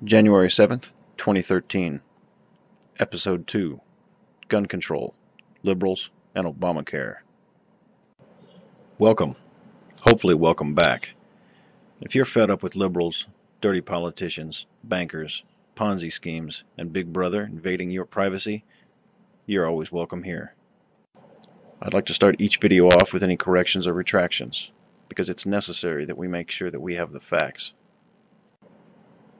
January 7th, 2013, Episode 2, Gun Control, Liberals, and Obamacare. Welcome. Hopefully welcome back. If you're fed up with liberals, dirty politicians, bankers, Ponzi schemes, and Big Brother invading your privacy, you're always welcome here. I'd like to start each video off with any corrections or retractions, because it's necessary that we make sure that we have the facts.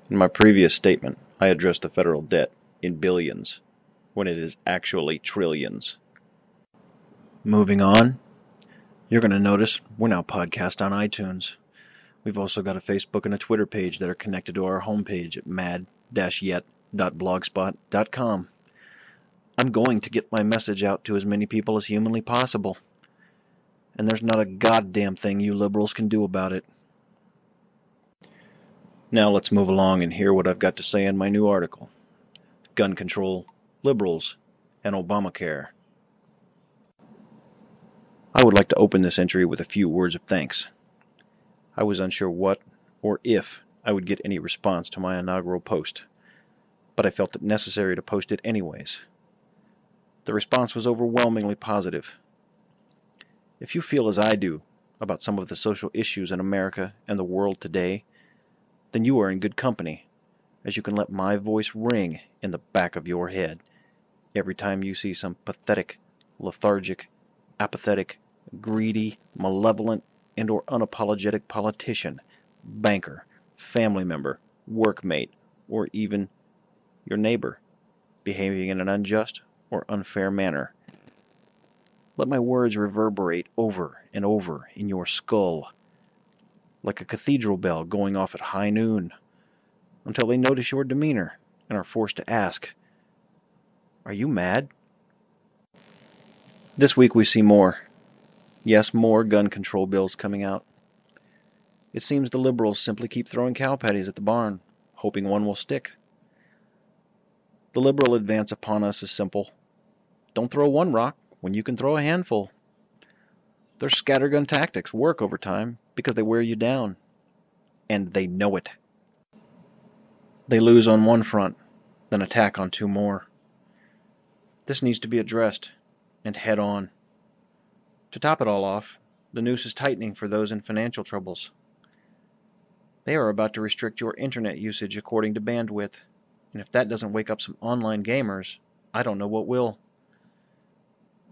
In my previous statement, I addressed the federal debt in billions, when it is actually trillions. Moving on, you're going to notice we're now podcast on iTunes. We've also got a Facebook and a Twitter page that are connected to our homepage at mad-yet.blogspot.com. I'm going to get my message out to as many people as humanly possible, and there's not a goddamn thing you liberals can do about it. Now let's move along and hear what I've got to say in my new article, Gun Control, Liberals, and Obamacare. I would like to open this entry with a few words of thanks. I was unsure what or if I would get any response to my inaugural post, but I felt it necessary to post it anyways. The response was overwhelmingly positive. If you feel as I do about some of the social issues in America and the world today, then you are in good company, as you can let my voice ring in the back of your head every time you see some pathetic, lethargic, apathetic, greedy, malevolent, and or unapologetic politician, banker, family member, workmate, or even your neighbor behaving in an unjust or unfair manner. Let my words reverberate over and over in your skull, like a cathedral bell going off at high noon, until they notice your demeanor and are forced to ask, "Are you mad?" This week we see more. Yes, more gun control bills coming out. It seems the liberals simply keep throwing cow patties at the barn, hoping one will stick. The liberal advance upon us is simple. Don't throw one rock when you can throw a handful. Their scattergun tactics work over time because they wear you down. And they know it. They lose on one front, then attack on two more. This needs to be addressed, and head on. To top it all off, the noose is tightening for those in financial troubles. They are about to restrict your internet usage according to bandwidth, and if that doesn't wake up some online gamers, I don't know what will.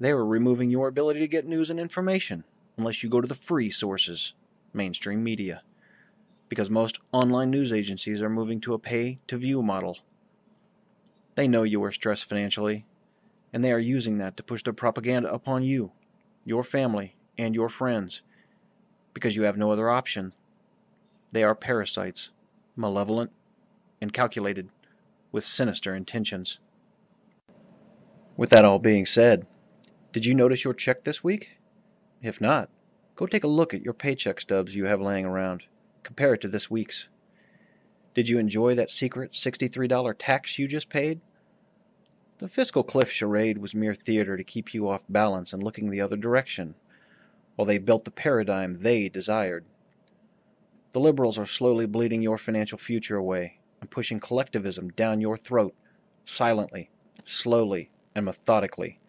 They are removing your ability to get news and information unless you go to the free sources, mainstream media, because most online news agencies are moving to a pay-to-view model. They know you are stressed financially, and they are using that to push their propaganda upon you, your family, and your friends, because you have no other option. They are parasites, malevolent, and calculated, with sinister intentions. With that all being said, did you notice your check this week? If not, go take a look at your paycheck stubs you have laying around. Compare it to this week's. Did you enjoy that secret $63 tax you just paid? The fiscal cliff charade was mere theater to keep you off balance and looking the other direction, while they built the paradigm they desired. The liberals are slowly bleeding your financial future away and pushing collectivism down your throat, silently, slowly, and methodically,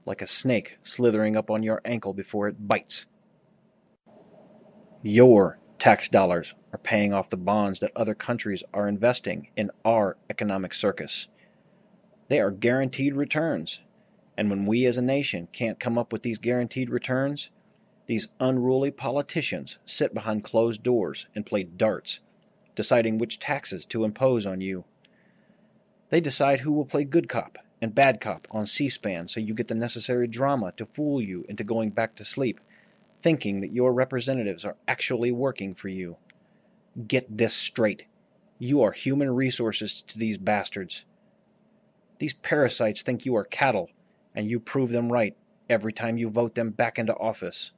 like a snake slithering up on your ankle before it bites. Your tax dollars are paying off the bonds that other countries are investing in our economic circus. They are guaranteed returns, and when we as a nation can't come up with these guaranteed returns, these unruly politicians sit behind closed doors and play darts, deciding which taxes to impose on you. They decide who will play good cop and bad cop on C-SPAN so you get the necessary drama to fool you into going back to sleep, thinking that your representatives are actually working for you. Get this straight. You are human resources to these bastards. These parasites think you are cattle, and you prove them right every time you vote them back into office.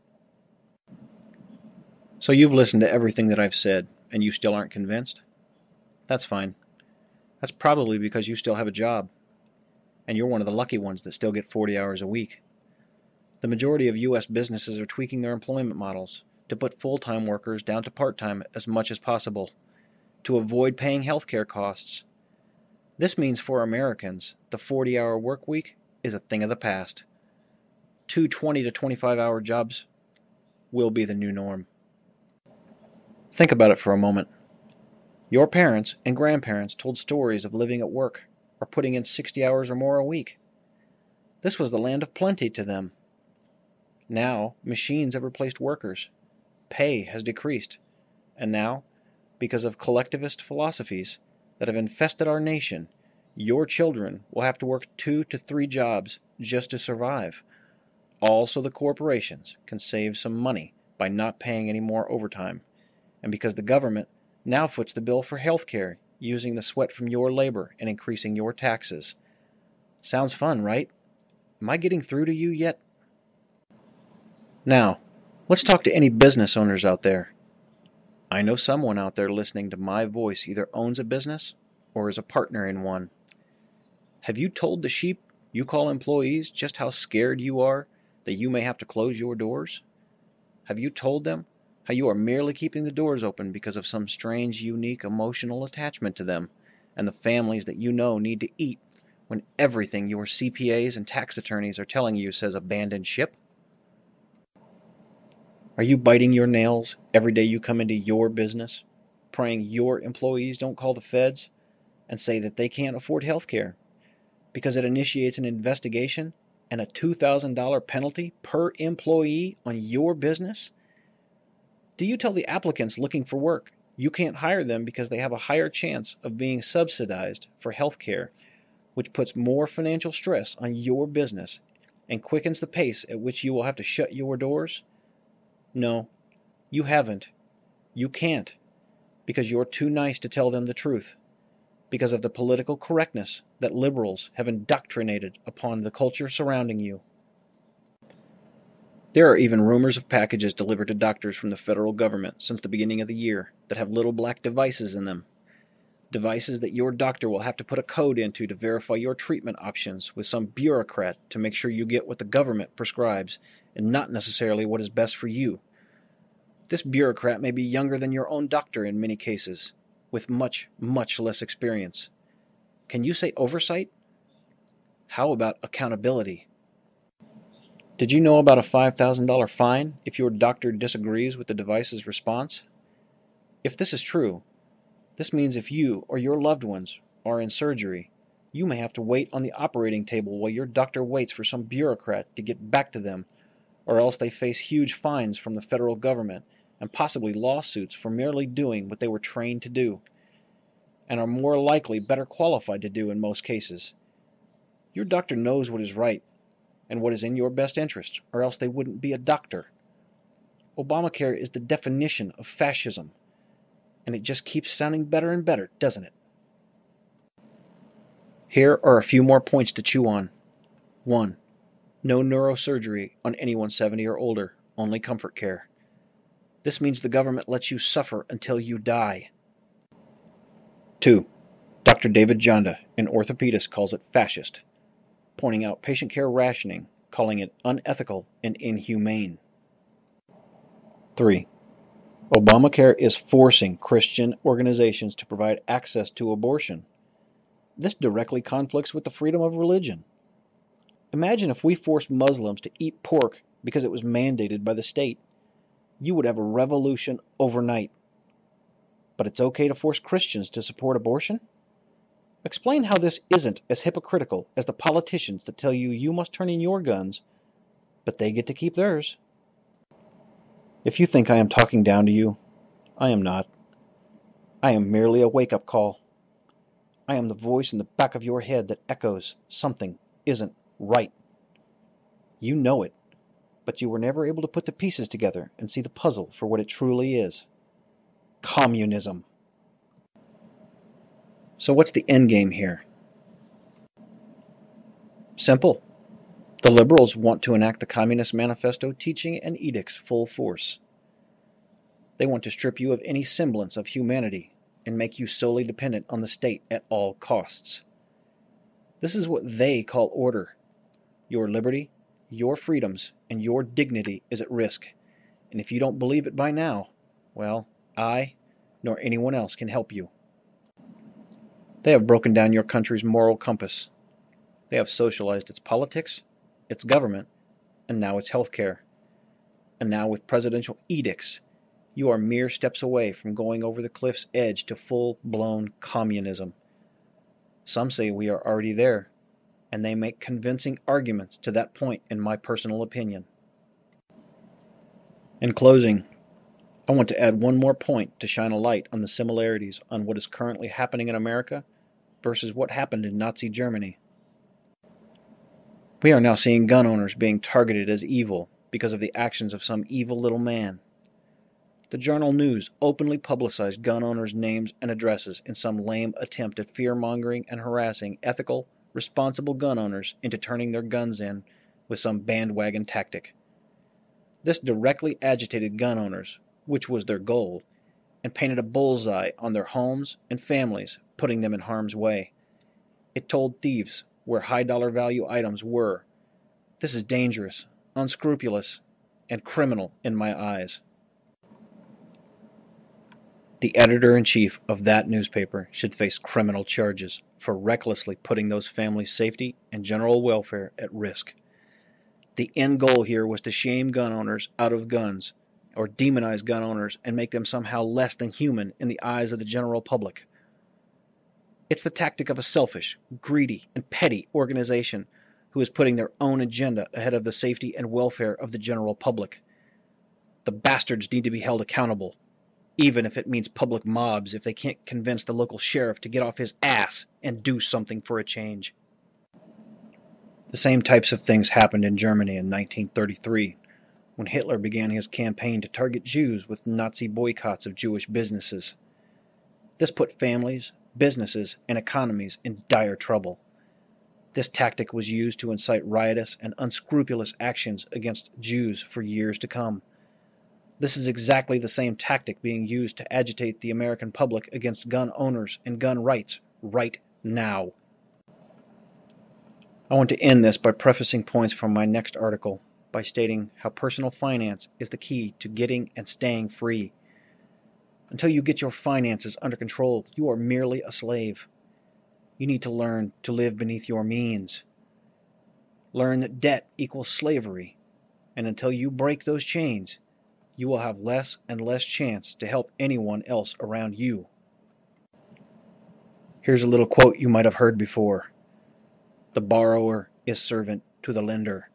So you've listened to everything that I've said, and you still aren't convinced? That's fine. That's probably because you still have a job, and you're one of the lucky ones that still get 40 hours a week. The majority of U.S. businesses are tweaking their employment models to put full-time workers down to part-time as much as possible, to avoid paying healthcare costs. This means for Americans, the 40-hour work week is a thing of the past. Two 20 to 25-hour jobs will be the new norm. Think about it for a moment. Your parents and grandparents told stories of living at work or putting in 60 hours or more a week. This was the land of plenty to them. Now, machines have replaced workers. Pay has decreased. And now, because of collectivist philosophies that have infested our nation, your children will have to work 2 to 3 jobs just to survive. All so the corporations can save some money by not paying any more overtime. And because the government now foots the bill for health care using the sweat from your labor and increasing your taxes. Sounds fun, right? Am I getting through to you yet? Now, let's talk to any business owners out there. I know someone out there listening to my voice either owns a business or is a partner in one. Have you told the sheep you call employees just how scared you are that you may have to close your doors? Have you told them how you are merely keeping the doors open because of some strange, unique emotional attachment to them and the families that you know need to eat when everything your CPAs and tax attorneys are telling you says abandon ship? Are you biting your nails every day you come into your business, praying your employees don't call the feds and say that they can't afford health care because it initiates an investigation and a $2,000 penalty per employee on your business? Do you tell the applicants looking for work you can't hire them because they have a higher chance of being subsidized for health care, which puts more financial stress on your business and quickens the pace at which you will have to shut your doors? No, you haven't. You can't, because you're too nice to tell them the truth, because of the political correctness that liberals have indoctrinated upon the culture surrounding you. There are even rumors of packages delivered to doctors from the federal government since the beginning of the year that have little black devices in them. Devices that your doctor will have to put a code into to verify your treatment options with some bureaucrat to make sure you get what the government prescribes and not necessarily what is best for you. This bureaucrat may be younger than your own doctor in many cases, with much, much less experience. Can you say oversight? How about accountability? Did you know about a $5,000 fine if your doctor disagrees with the device's response? If this is true, this means if you or your loved ones are in surgery, you may have to wait on the operating table while your doctor waits for some bureaucrat to get back to them, or else they face huge fines from the federal government and possibly lawsuits for merely doing what they were trained to do, and are more likely better qualified to do in most cases. Your doctor knows what is right and what is in your best interest, or else they wouldn't be a doctor. Obamacare is the definition of fascism, and it just keeps sounding better and better, doesn't it? Here are a few more points to chew on. 1. No neurosurgery on anyone 70 or older, only comfort care. This means the government lets you suffer until you die. 2. Dr. David Jonda, an orthopedist, calls it fascist, pointing out patient care rationing, calling it unethical and inhumane. 3. Obamacare is forcing Christian organizations to provide access to abortion. This directly conflicts with the freedom of religion. Imagine if we forced Muslims to eat pork because it was mandated by the state. You would have a revolution overnight. But it's okay to force Christians to support abortion? Explain how this isn't as hypocritical as the politicians that tell you you must turn in your guns, but they get to keep theirs. If you think I am talking down to you, I am not. I am merely a wake-up call. I am the voice in the back of your head that echoes something isn't right. You know it, but you were never able to put the pieces together and see the puzzle for what it truly is. Communism. So what's the end game here? Simple. The liberals want to enact the Communist Manifesto teaching and edicts full force. They want to strip you of any semblance of humanity and make you solely dependent on the state at all costs. This is what they call order. Your liberty, your freedoms, and your dignity is at risk. And if you don't believe it by now, well, I, nor anyone else can help you. They have broken down your country's moral compass. They have socialized its politics, its government, and now its healthcare. And now with presidential edicts, you are mere steps away from going over the cliff's edge to full-blown communism. Some say we are already there, and they make convincing arguments to that point in my personal opinion. In closing, I want to add one more point to shine a light on the similarities on what is currently happening in America versus what happened in Nazi Germany. We are now seeing gun owners being targeted as evil because of the actions of some evil little man. The Journal News openly publicized gun owners' names and addresses in some lame attempt at fear-mongering and harassing ethical, responsible gun owners into turning their guns in with some bandwagon tactic. This directly agitated gun owners, which was their goal, and painted a bullseye on their homes and families, putting them in harm's way. It told thieves where high-dollar value items were. This is dangerous, unscrupulous, and criminal in my eyes. The editor-in-chief of that newspaper should face criminal charges for recklessly putting those families' safety and general welfare at risk. The end goal here was to shame gun owners out of guns, or demonize gun owners and make them somehow less than human in the eyes of the general public. It's the tactic of a selfish, greedy, and petty organization who is putting their own agenda ahead of the safety and welfare of the general public. The bastards need to be held accountable, even if it means public mobs if they can't convince the local sheriff to get off his ass and do something for a change. The same types of things happened in Germany in 1933, when Hitler began his campaign to target Jews with Nazi boycotts of Jewish businesses. This put families, businesses, and economies in dire trouble. This tactic was used to incite riotous and unscrupulous actions against Jews for years to come. This is exactly the same tactic being used to agitate the American public against gun owners and gun rights right now. I want to end this by prefacing points from my next article by stating how personal finance is the key to getting and staying free. Until you get your finances under control, you are merely a slave. You need to learn to live beneath your means. Learn that debt equals slavery, and until you break those chains, you will have less and less chance to help anyone else around you. Here's a little quote you might have heard before. The borrower is servant to the lender.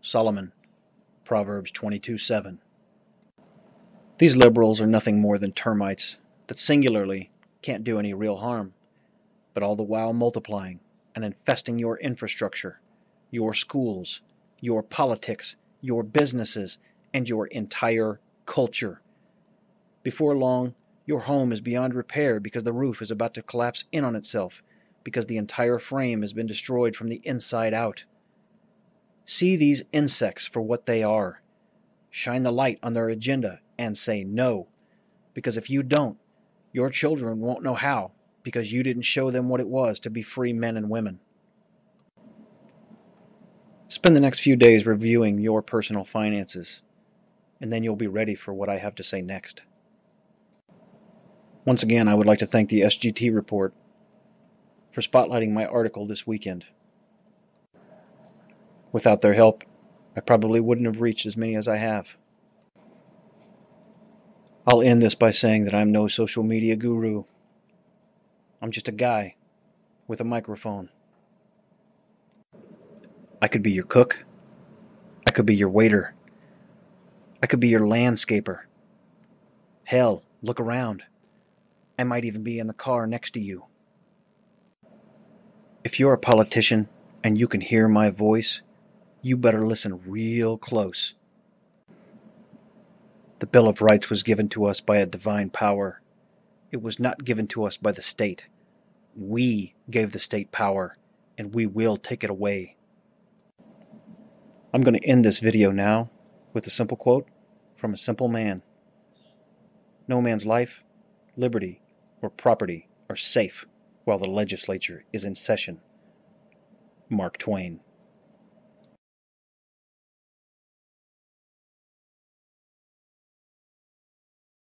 Solomon, Proverbs 22:7. These liberals are nothing more than termites that singularly can't do any real harm, but all the while multiplying and infesting your infrastructure, your schools, your politics, your businesses, and your entire culture. Before long, your home is beyond repair because the roof is about to collapse in on itself, because the entire frame has been destroyed from the inside out. See these insects for what they are. Shine the light on their agenda and say no, because if you don't, your children won't know how, because you didn't show them what it was to be free men and women. Spend the next few days reviewing your personal finances, and then you'll be ready for what I have to say next. Once again, I would like to thank the SGT Report for spotlighting my article this weekend. Without their help, I probably wouldn't have reached as many as I have. I'll end this by saying that I'm no social media guru. I'm just a guy with a microphone. I could be your cook. I could be your waiter. I could be your landscaper. Hell, look around. I might even be in the car next to you. If you're a politician and you can hear my voice, you better listen real close. The Bill of Rights was given to us by a divine power. It was not given to us by the state. We gave the state power, and we will take it away. I'm going to end this video now with a simple quote from a simple man. No man's life, liberty, or property are safe while the legislature is in session. Mark Twain.